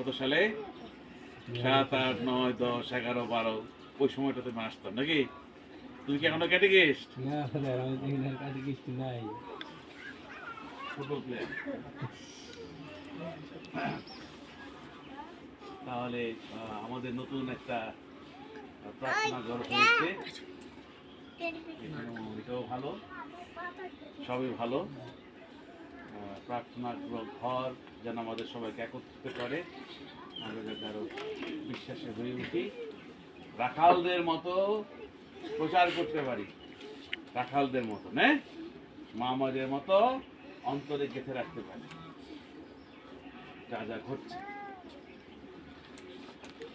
কত সালে? 7, 8, 9, 10, 11, 12 ওই সময়টা তুমি আসতাম নাকি? তুমি কি এখনো ক্যাটেকিস্ট? না স্যার, আমি এখানে ক্যাটেকিস্ট নাই। Football player. তাহলে আমাদের নতুন একটা প্রার্থনা ঘর হয়েছে, এটাও ভালো, সবই ভালো। প্রার্থনা ঘর যেন আমাদের সবাইকে একত্রিত করে, আমরা যাতে আরো বিশ্বাসে হয়ে উঠি, রাখালদের মতো প্রচার করতে পারি, রাখালদের মতো না, মামাদের মতো অন্তরে গেঁথে রাখতে পারি যা যা ঘটছে,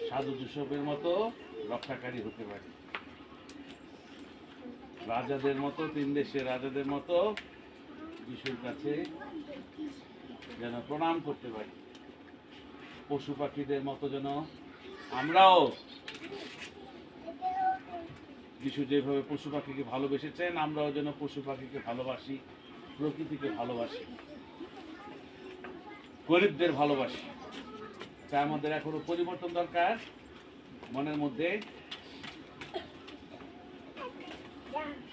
সাধু যুসবের মতো রক্ষাকারী হতে পারি, রাজাদের মতো, 3 দেশের রাজাদের মতো যিশুর কাছে যেন প্রণাম করতে পারি, পশু পাখিদের মতো যেন আমরাও, যিশু যেভাবে পশু পাখিকে ভালোবেসেছেন আমরাও যেন পশু পাখিকে ভালোবাসি, প্রকৃতিকে ভালোবাসি, গরিবদের ভালোবাসি। তাই আমাদের এখনো পরিবর্তন দরকার মনের মধ্যে।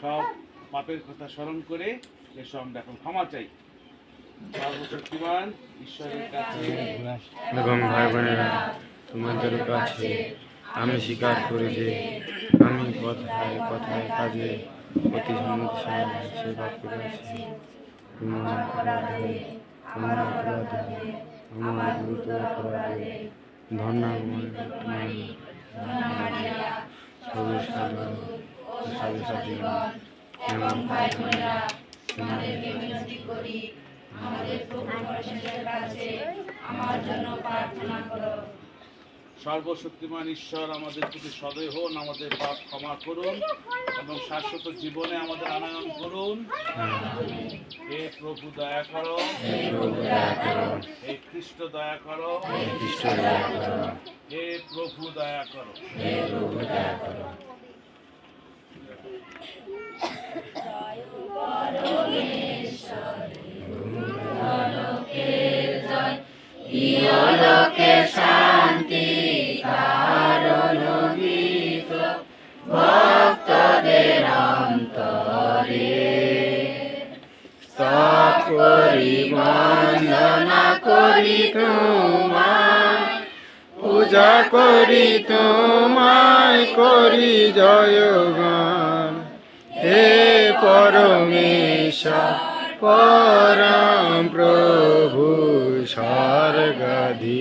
সব পাপের কথা স্মরণ করে এসব আমরা এখন ক্ষমা চাই সর্বশক্তিমান ঈশ্বরের কাছে এবং ভাই বোনেরা, তোমাদের কাছে আমি স্বীকার করি যে আমি কথায় কথায় কাজে অতি সমস্যায় সেবা করেছি। আমার অপরাধে আমার গুরুতর অপরাধে ধন্যবাদ তোমার এমন তোমাদেরকে বিনতি করি, আমাদের প্রভু পরমেশ্বরের কাছে আমার জন্য প্রার্থনা করো। সর্বশক্তিমান ঈশ্বর আমাদের প্রতি সদয় হন, আমাদের পাপ ক্ষমা করুন এবং শাশ্বত জীবনে আমাদের আনয়ন করুন। হে প্রভু দয়া করো, হে খ্রিস্ট দয়া করো, হে প্রভু দয়া করো। ইহলোকে শান্তি কারণ গীত ভক্তদের অন্তরে, স্তব করি বন্দনা করি তোমায়, পূজা করি তোমায়, করি জয়গান। হে পরমেশ্বর পরম প্রভু স্বর্গাধি